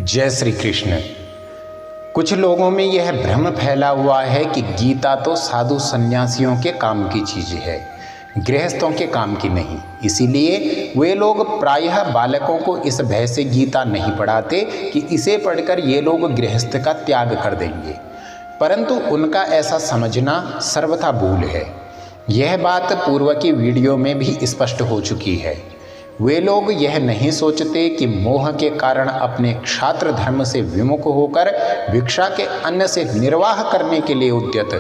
जय श्री कृष्ण। कुछ लोगों में यह भ्रम फैला हुआ है कि गीता तो साधु सन्यासियों के काम की चीज़ है, गृहस्थों के काम की नहीं। इसीलिए वे लोग प्रायः बालकों को इस भय से गीता नहीं पढ़ाते कि इसे पढ़कर ये लोग गृहस्थ का त्याग कर देंगे। परंतु उनका ऐसा समझना सर्वथा भूल है। यह बात पूर्व की वीडियो में भी स्पष्ट हो चुकी है। वे लोग यह नहीं सोचते कि मोह के कारण अपने क्षात्र धर्म से विमुख होकर भिक्षा के अन्न से निर्वाह करने के लिए उद्यत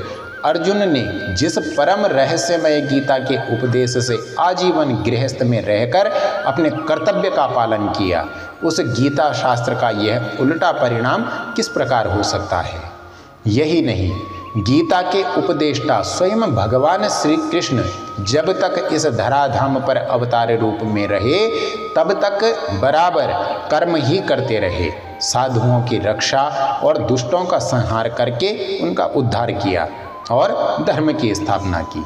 अर्जुन ने जिस परम रहस्यमय गीता के उपदेश से आजीवन गृहस्थ में रहकर अपने कर्तव्य का पालन किया, उस गीता शास्त्र का यह उल्टा परिणाम किस प्रकार हो सकता है। यही नहीं, गीता के उपदेष्टा स्वयं भगवान श्री कृष्ण जब तक इस धराधाम पर अवतार रूप में रहे तब तक बराबर कर्म ही करते रहे, साधुओं की रक्षा और दुष्टों का संहार करके उनका उद्धार किया और धर्म की स्थापना की।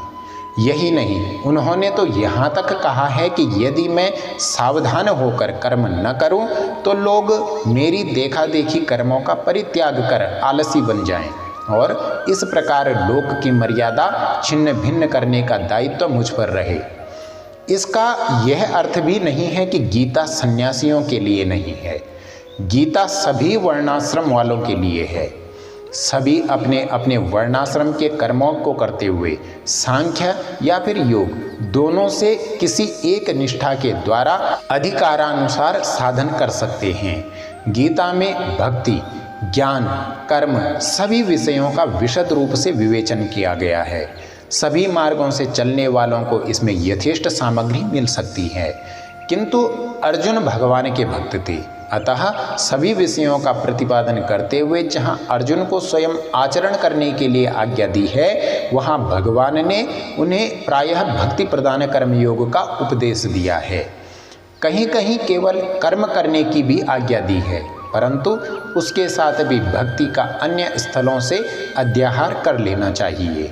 यही नहीं, उन्होंने तो यहाँ तक कहा है कि यदि मैं सावधान होकर कर्म न करूं तो लोग मेरी देखा देखी कर्मों का परित्याग कर आलसी बन जाएं और इस प्रकार लोक की मर्यादा छिन्न भिन्न करने का दायित्व मुझ पर रहे। इसका यह अर्थ भी नहीं है कि गीता सन्यासियों के लिए नहीं है। गीता सभी वर्णाश्रम वालों के लिए है। सभी अपने अपने वर्णाश्रम के कर्मों को करते हुए सांख्य या फिर योग दोनों से किसी एक निष्ठा के द्वारा अधिकारानुसार साधन कर सकते हैं। गीता में भक्ति, ज्ञान, कर्म सभी विषयों का विशद रूप से विवेचन किया गया है। सभी मार्गों से चलने वालों को इसमें यथेष्ट सामग्री मिल सकती है। किंतु अर्जुन भगवान के भक्त थे, अतः सभी विषयों का प्रतिपादन करते हुए जहाँ अर्जुन को स्वयं आचरण करने के लिए आज्ञा दी है, वहाँ भगवान ने उन्हें प्रायः भक्ति प्रदान कर्मयोग का उपदेश दिया है। कहीं कहीं केवल कर्म करने की भी आज्ञा दी है, परंतु उसके साथ भी भक्ति का अन्य स्थलों से अध्याहार कर लेना चाहिए।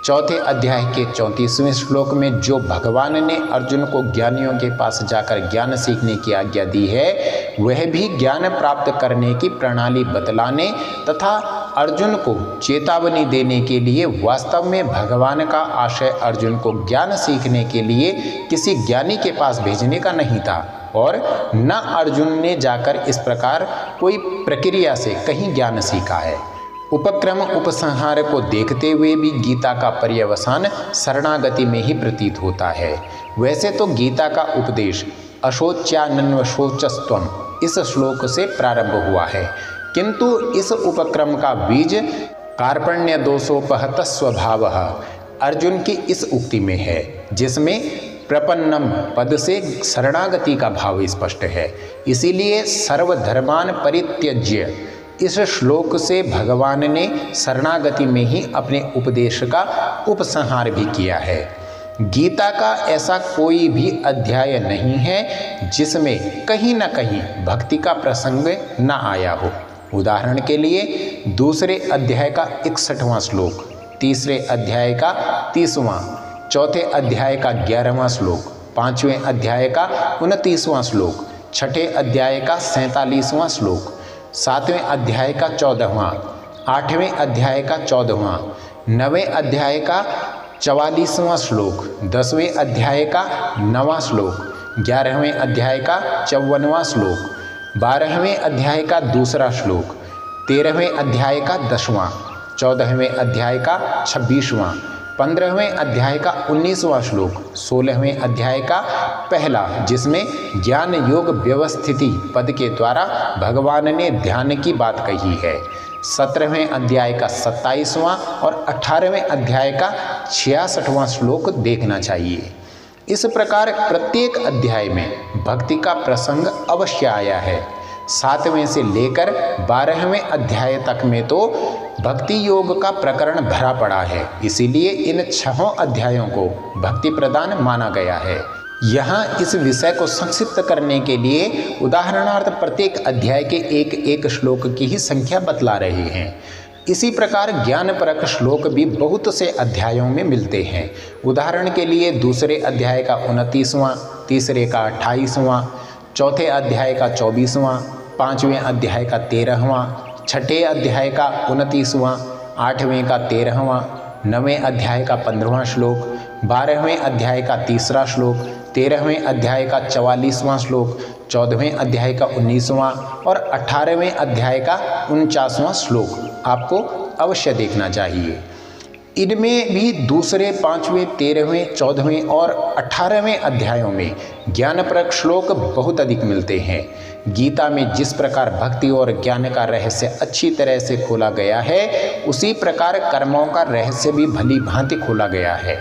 चौथे अध्याय के 34वें श्लोक में जो भगवान ने अर्जुन को ज्ञानियों के पास जाकर ज्ञान सीखने की आज्ञा दी है, वह भी ज्ञान प्राप्त करने की प्रणाली बतलाने तथा अर्जुन को चेतावनी देने के लिए वास्तव में भगवान का आशय अर्जुन को ज्ञान सीखने के लिए किसी ज्ञानी के पास भेजने का नहीं था और न अर्जुन ने जाकर इस प्रकार कोई प्रक्रिया से कहीं ज्ञान सीखा है। उपक्रम उपसंहार को देखते हुए भी गीता का पर्यवसान शरणागति में ही प्रतीत होता है। वैसे तो गीता का उपदेश अशोच्यानन्वशोचस्त्वम इस श्लोक से प्रारंभ हुआ है, किंतु इस उपक्रम का बीज कार्पण्य दोषोपहत स्वभावः अर्जुन की इस उक्ति में है, जिसमें प्रपन्नम पद से शरणागति का भाव स्पष्ट है। इसीलिए सर्वधर्मान परित्यज्य इस श्लोक से भगवान ने शरणागति में ही अपने उपदेश का उपसंहार भी किया है। गीता का ऐसा कोई भी अध्याय नहीं है जिसमें कहीं न कहीं भक्ति का प्रसंग न आया हो। उदाहरण के लिए दूसरे अध्याय का 61वां श्लोक, तीसरे अध्याय का 30वां, चौथे अध्याय का 11वां श्लोक, 5वें अध्याय का 29वां श्लोक, छठे अध्याय का 47वां श्लोक, 7वें अध्याय का 14वां, 8वें अध्याय का 14वां, 9वें अध्याय का 44वां श्लोक, 10वें अध्याय का 9वां श्लोक, 11वें अध्याय का 54वां श्लोक, 12वें अध्याय का 2रा श्लोक, 13वें अध्याय का 10वां, 14वें अध्याय का 26वां, 15वें अध्याय का 19वां श्लोक, 16वें अध्याय का पहला, जिसमें ज्ञान योग व्यवस्थिति पद के द्वारा भगवान ने ध्यान की बात कही है, 17वें अध्याय का 27वां और 18वें अध्याय का 66वां श्लोक देखना चाहिए। इस प्रकार प्रत्येक अध्याय में भक्ति का प्रसंग अवश्य आया है। 7वें से लेकर 12वें अध्याय तक में तो भक्ति योग का प्रकरण भरा पड़ा है। इसीलिए इन 6 अध्यायों को भक्ति प्रदान माना गया है। यहाँ इस विषय को संक्षिप्त करने के लिए उदाहरणार्थ प्रत्येक अध्याय के एक एक श्लोक की ही संख्या बतला रहे हैं। इसी प्रकार ज्ञानपरक श्लोक भी बहुत से अध्यायों में मिलते हैं। उदाहरण के लिए दूसरे अध्याय का 29वां, तीसरे का 28वां, चौथे अध्याय का 24वां, 5वें अध्याय का 13वां, 6ठे अध्याय का 29वां, 8वें का 13वां, 9वें अध्याय का 15वां श्लोक, 12वें अध्याय का 3रा श्लोक, 13वें अध्याय का 44वां श्लोक, 14वें अध्याय का 19वां और 18वें अध्याय का 49वां श्लोक आपको अवश्य देखना चाहिए। इनमें भी दूसरे, 5वें, 13वें, 14वें और 18वें अध्यायों में ज्ञानप्रद श्लोक बहुत अधिक मिलते हैं। गीता में जिस प्रकार भक्ति और ज्ञान का रहस्य अच्छी तरह से खोला गया है, उसी प्रकार कर्मों का रहस्य भी भली भांति खोला गया है।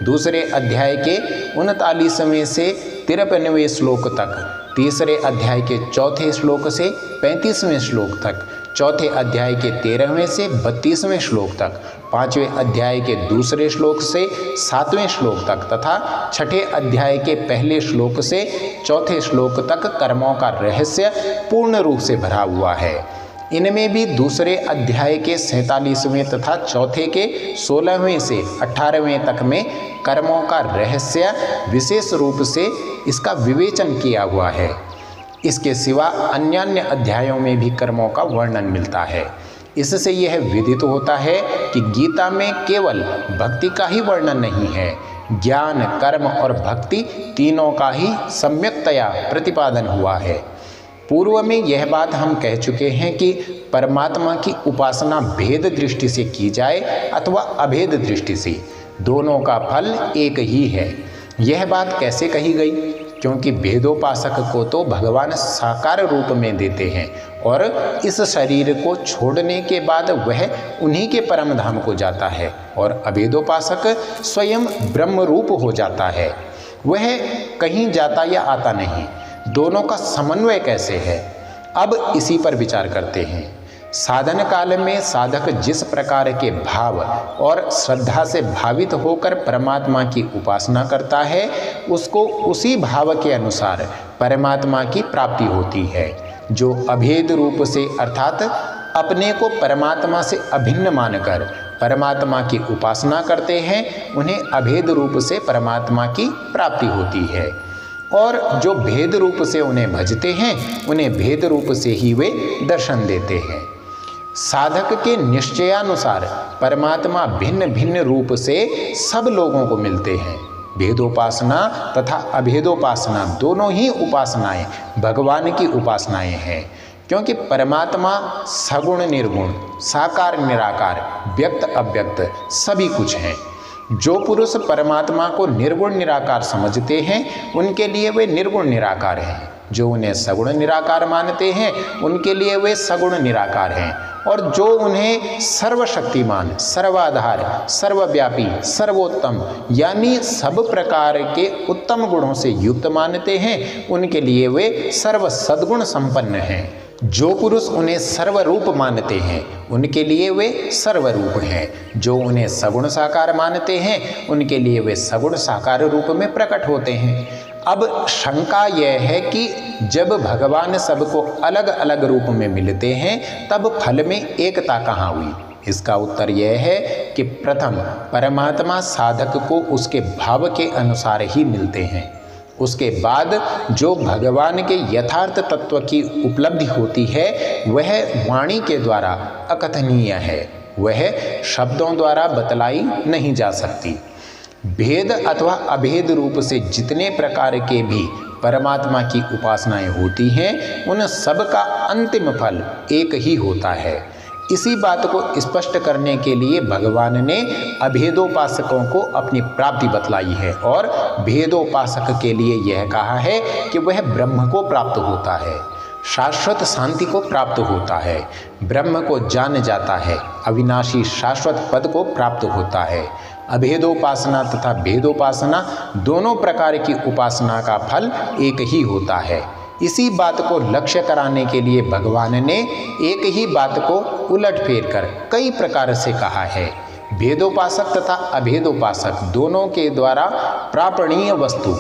दूसरे अध्याय के 39वें से 53वें श्लोक तक, तीसरे अध्याय के 4थे श्लोक से 35वें श्लोक तक, चौथे अध्याय के 13वें से 32वें श्लोक तक, 5वें अध्याय के दूसरे श्लोक से 7वें श्लोक तक तथा 6ठे अध्याय के पहले श्लोक से 4थे श्लोक तक कर्मों का रहस्य पूर्ण रूप से भरा हुआ है। इनमें भी दूसरे अध्याय के 47वें तथा चौथे के 16वें से 18वें तक में कर्मों का रहस्य विशेष रूप से इसका विवेचन किया हुआ है। इसके सिवा अन्य अध्यायों में भी कर्मों का वर्णन मिलता है। इससे यह विदित होता है कि गीता में केवल भक्ति का ही वर्णन नहीं है, ज्ञान, कर्म और भक्ति तीनों का ही सम्यक्तया प्रतिपादन हुआ है। पूर्व में यह बात हम कह चुके हैं कि परमात्मा की उपासना भेद दृष्टि से की जाए अथवा अभेद दृष्टि से, दोनों का फल एक ही है। यह बात कैसे कही गई? क्योंकि भेदोपासक को तो भगवान साकार रूप में देते हैं और इस शरीर को छोड़ने के बाद वह उन्हीं के परम धाम को जाता है, और अभेदोपासक स्वयं ब्रह्म रूप हो जाता है, वह कहीं जाता या आता नहीं। दोनों का समन्वय कैसे है, अब इसी पर विचार करते हैं। साधन काल में साधक जिस प्रकार के भाव और श्रद्धा से भावित होकर परमात्मा की उपासना करता है, उसको उसी भाव के अनुसार परमात्मा की प्राप्ति होती है। जो अभेद रूप से अर्थात अपने को परमात्मा से अभिन्न मानकर परमात्मा की उपासना करते हैं, उन्हें अभेद रूप से परमात्मा की प्राप्ति होती है, और जो भेद रूप से उन्हें भजते हैं, उन्हें भेद रूप से ही वे दर्शन देते हैं। साधक के निश्चयानुसार परमात्मा भिन्न भिन्न रूप से सब लोगों को मिलते हैं। भेदोपासना तथा अभेदोपासना दोनों ही उपासनाएं भगवान की उपासनाएं हैं, क्योंकि परमात्मा सगुण निर्गुण, साकार निराकार, व्यक्त अव्यक्त सभी कुछ हैं। जो पुरुष परमात्मा को निर्गुण निराकार समझते हैं, उनके लिए वे निर्गुण निराकार हैं। जो उन्हें सगुण निराकार मानते हैं, उनके लिए वे सगुण निराकार हैं। और जो उन्हें सर्वशक्तिमान, सर्वाधार, सर्वव्यापी, सर्वोत्तम यानी सब प्रकार के उत्तम गुणों से युक्त मानते हैं, उनके लिए वे सर्व सद्गुण संपन्न हैं। जो पुरुष उन्हें सर्वरूप मानते हैं, उनके लिए वे सर्वरूप हैं। जो उन्हें सगुण साकार मानते हैं, उनके लिए वे सगुण साकार रूप में प्रकट होते हैं। अब शंका यह है कि जब भगवान सबको अलग अलग रूप में मिलते हैं, तब फल में एकता कहाँ हुई? इसका उत्तर यह है कि प्रथम परमात्मा साधक को उसके भाव के अनुसार ही मिलते हैं। उसके बाद जो भगवान के यथार्थ तत्व की उपलब्धि होती है, वह वाणी के द्वारा अकथनीय है, वह शब्दों द्वारा बतलाई नहीं जा सकती। भेद अथवा अभेद रूप से जितने प्रकार के भी परमात्मा की उपासनाएं होती हैं, उन सब का अंतिम फल एक ही होता है। इसी बात को स्पष्ट करने के लिए भगवान ने अभेदोपासकों को अपनी प्राप्ति बतलाई है, और भेदोपासक के लिए यह कहा है कि वह ब्रह्म को प्राप्त होता है, शाश्वत शांति को प्राप्त होता है, ब्रह्म को जान जाता है, अविनाशी शाश्वत पद को प्राप्त होता है। अभेदोपासना तथा भेदोपासना दोनों प्रकार की उपासना का फल एक ही होता है। इसी बात को लक्ष्य कराने के लिए भगवान ने एक ही बात को उलट फेर कर कई प्रकार से कहा है। भेदोपासक तथा अभेदोपासक दोनों के द्वारा प्रापणीय वस्तु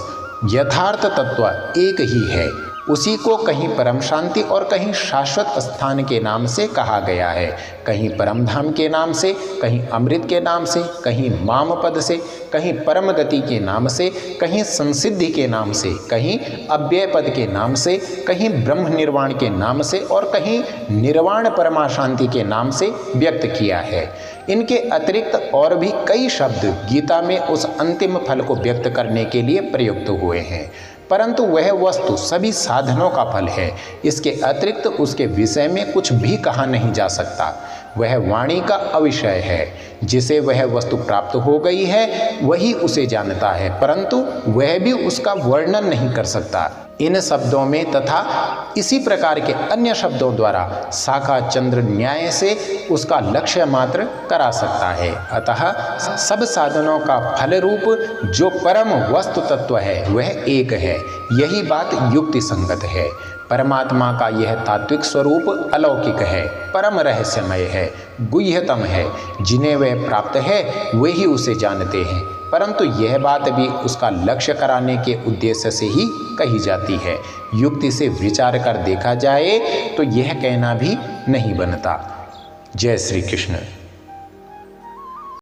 यथार्थ तत्व एक ही है। उसी को कहीं परम शांति और कहीं शाश्वत स्थान के नाम से कहा गया है, कहीं परम धाम के नाम से, कहीं अमृत के नाम से, कहीं माम पद से, कहीं परम गति के नाम से, कहीं संसिद्धि के नाम से, कहीं अव्यय पद के नाम से, कहीं ब्रह्म निर्वाण के नाम से और कहीं निर्वाण परमा शांति के नाम से व्यक्त किया है। इनके अतिरिक्त और भी कई शब्द गीता में उस अंतिम फल को व्यक्त करने के लिए प्रयुक्त हुए हैं, परंतु वह वस्तु सभी साधनों का फल है। इसके अतिरिक्त उसके विषय में कुछ भी कहा नहीं जा सकता। वह वाणी का अविषय है। जिसे वह वस्तु प्राप्त हो गई है वही उसे जानता है, परंतु वह भी उसका वर्णन नहीं कर सकता। इन शब्दों में तथा इसी प्रकार के अन्य शब्दों द्वारा शाखा चंद्र न्याय से उसका लक्ष्य मात्र करा सकता है। अतः सब साधनों का फल रूप जो परम वस्तु तत्व है वह एक है। यही बात युक्ति संगत है। परमात्मा का यह तात्विक स्वरूप अलौकिक है, परम रहस्यमय है, गुह्यतम है। जिन्हें वह प्राप्त है वे ही उसे जानते हैं, परंतु यह बात भी उसका लक्ष्य कराने के उद्देश्य से ही कही जाती है। युक्ति से विचार कर देखा जाए तो यह कहना भी नहीं बनता। जय श्री कृष्ण।